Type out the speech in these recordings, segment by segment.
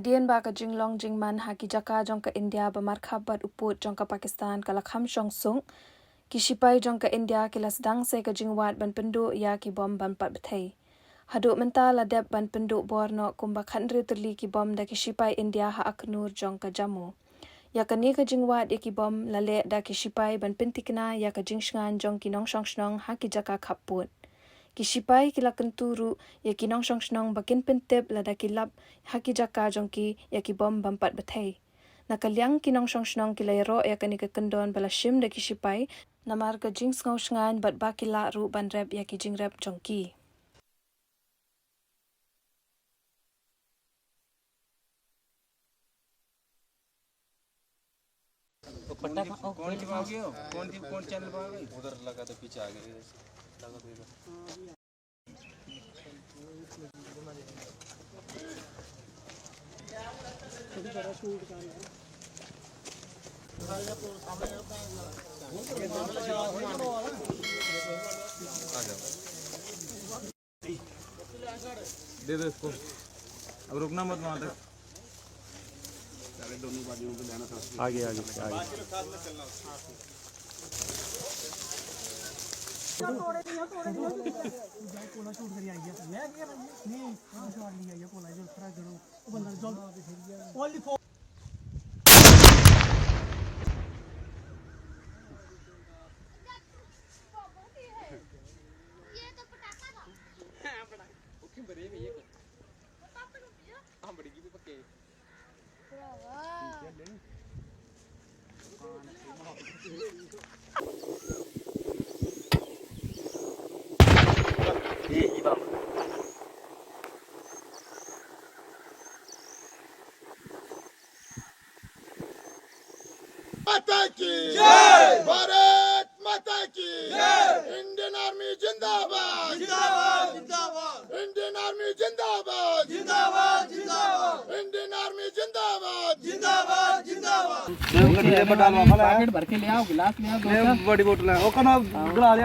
Adian ba ka jinglong jingman haki jaka jongka India ba markhabat uput jongka Pakistan kalakham shongsung kishipai jongka India kilas dang se ka jingwat ban pendu ya ki bom ban pat bethei haduk menta ladep ban pendu borno kumba khandri terli ki bom da kishipai India ha aknur jongka Jammu ya ka ni ka jingwat ya ki bom lale da kishipai ban pentikna ya ka jingshngan jong ki nong shongshnong haki jaka khaput Kishipai kila kenturu ya kinong shongshnong bakin pentep lada kilap haki jaka jongki ya ki bom bampat bethei. Nakalyang kinong shongshnong kila yaro ya kanika kendon bala shim da kishipai namar ka jing sngosngan bat bakila ru banrep ya ki jingrep jongki. कौन channel पर आ गई उधर लगा तो पीछे आ गए लगा तो इधर दे दो इसको अब रुकना मत वहां तक दोनों बाजुओं पे जाना था आगे आगे आगे तोड़े नहीं कोला शूट करी आई है ले गया नहीं शॉट लिया ये कोला जो खरा जड़ो वो बंदा जल्द ओनली फॉर ये तो पटाखा था हां बड़ा ओके बड़े में ये पापा को पिया हां बड़ी की भी पक्के माता की जय भारत माता की जय इंडियन आर्मी जिंदाबाद जिंदाबाद जिंदाबाद इंडियन आर्मी जिंदाबाद जिंदाबाद जिंदाबाद इंडियन आर्मी जिंदाबाद जिंदाबाद जिंदाबाद पैकेट भर के ले आओ गिलास ले आओ बड़ी बोतल है ओका ना गिला ले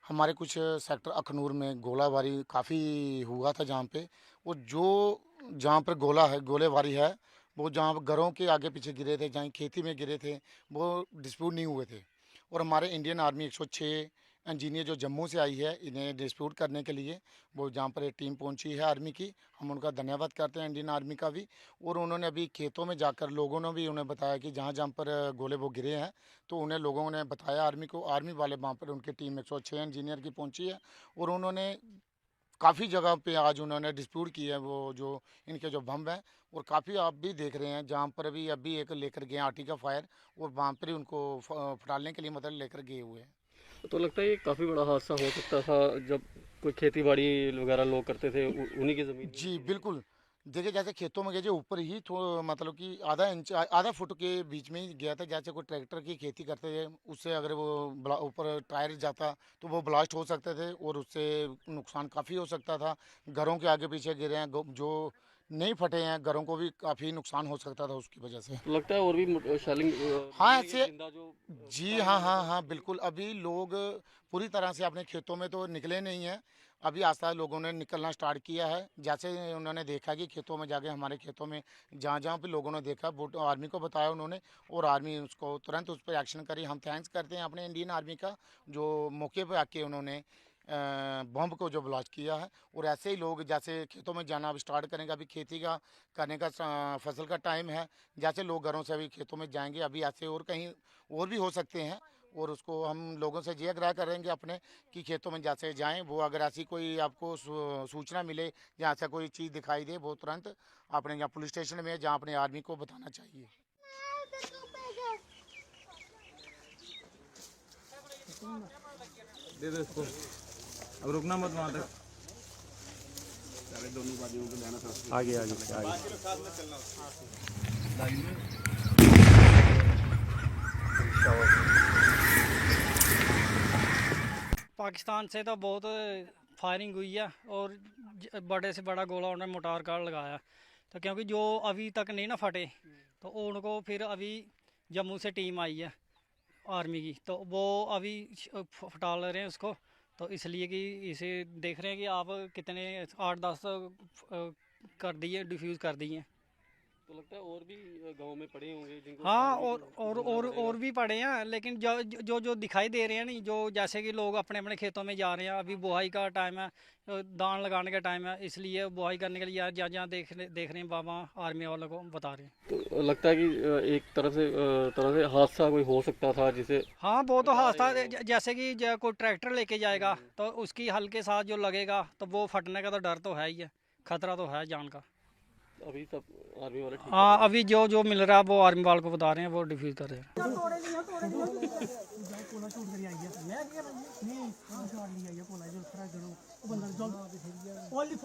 हमारे कुछ सेक्टर अखनूर में गोलाबारी काफ़ी हुआ था जहाँ पे वो जो जहाँ पर गोलेबारी है वो जहाँ घरों के आगे पीछे गिरे थे जहाँ खेती में गिरे थे वो डिस्प्यूट नहीं हुए थे और हमारे इंडियन आर्मी 106 इंजीनियर जो जम्मू से आई है इन्हें डिस्प्यूट करने के लिए वो जहाँ पर एक टीम पहुँची है आर्मी की हम उनका धन्यवाद करते हैं इंडियन आर्मी का भी और उन्होंने अभी खेतों में जाकर लोगों ने भी उन्हें बताया कि जहाँ जहाँ पर गोले वो गिरे हैं तो उन्हें लोगों ने बताया आर्मी को आर्मी वाले वहाँ पर उनकी टीम 106 इंजीनियर की पहुँची है और उन्होंने काफ़ी जगह पे आज उन्होंने डिस्प्यूट किया है वो जो इनके जो बम हैं और काफ़ी आप भी देख रहे हैं जहाँ पर अभी एक लेकर गए आर्टी का फायर और वहाँ पर ही उनको फटालने के लिए मतलब लेकर गए हुए हैं। तो लगता है ये काफ़ी बड़ा हादसा हो सकता था जब कोई खेती बाड़ी वगैरह लोग करते थे उन्हीं की ज़मीन। जी बिल्कुल, देखिए जैसे खेतों में गए जो ऊपर ही मतलब कि आधा फुट के बीच में ही गया था। जैसे कोई ट्रैक्टर की खेती करते थे उससे अगर वो ऊपर टायर जाता तो वो ब्लास्ट हो सकते थे और उससे नुकसान काफ़ी हो सकता था। घरों के आगे पीछे गिरे हैं जो नहीं फटे हैं घरों को भी काफ़ी नुकसान हो सकता था उसकी वजह से। तो लगता है और भी शेलिंग हाँ ऐसे जी हाँ बिल्कुल। अभी लोग पूरी तरह से अपने खेतों में तो निकले नहीं हैं, अभी आस्ता लोगों ने निकलना स्टार्ट किया है। जैसे उन्होंने देखा कि खेतों में जाके हमारे खेतों में जहाँ जहाँ पे लोगों ने देखा वो आर्मी को बताया उन्होंने और आर्मी उसको तुरंत उस पर एक्शन करी। हम थैंक्स करते हैं अपने इंडियन आर्मी का जो मौके पर आके उन्होंने बम को जो ब्लास्ट किया है। और ऐसे ही लोग जैसे खेतों में जाना अभी स्टार्ट करेंगे, अभी खेती का करने का फसल का टाइम है। जैसे लोग घरों से अभी खेतों में जाएंगे अभी ऐसे और कहीं और भी हो सकते हैं और उसको हम लोगों से ये आग्रह करेंगे अपने कि खेतों में जैसे जाएं वो अगर ऐसी कोई आपको सूचना मिले या ऐसा कोई चीज़ दिखाई दे वो तुरंत अपने यहाँ पुलिस स्टेशन में जहाँ अपने आर्मी को बताना चाहिए। दे दो इसको अब रुकना मत वहां तक दोनों बाजुओं पे जाना था आगे आगे पाकिस्तान से तो बहुत फायरिंग हुई है और बड़े से बड़ा गोला उन्होंने मोटार कार लगाया। तो क्योंकि जो अभी तक नहीं ना फटे तो उनको फिर अभी जम्मू से टीम आई है आर्मी की, तो वो अभी फटा ले रहे हैं उसको। तो इसलिए कि इसे देख रहे हैं कि आप कितने 8-10 कर दिए, डिफ्यूज़ कर दिए। तो लगता है और भी गांव में पड़े होंगे जिनको हाँ, फायरिंग और को और ढूंढना और पड़ेगा। और भी पड़े हैं, लेकिन जो दिखाई दे रहे हैं नहीं, जो जैसे कि लोग अपने अपने खेतों में जा रहे हैं, अभी बुआई का टाइम है, दान लगाने का टाइम है, इसलिए बुआई करने के लिए जहाँ जहाँ देख रहे हैं बाबा आर्मी वालों को बता रहे हैं। तो लगता है कि एक तरह से हादसा कोई हो सकता था जिसे हाँ, वो तो हादसा जैसे कि कोई ट्रैक्टर लेके जाएगा तो उसकी हल्के साथ जो लगेगा तो वो फटने का तो डर तो है ही है, खतरा तो है जान का। अभी सब आर्मी वाले ठीक हाँ, अभी जो मिल रहा है वो आर्मी वालों को बता रहे हैं, वो डिफ्यूज़ कर रहे हैं। कोला शूट करी आई है, मैं क्या नहीं शॉट ली आई है कोला जो खरा गड़ो वो बंदा जल्द ओनली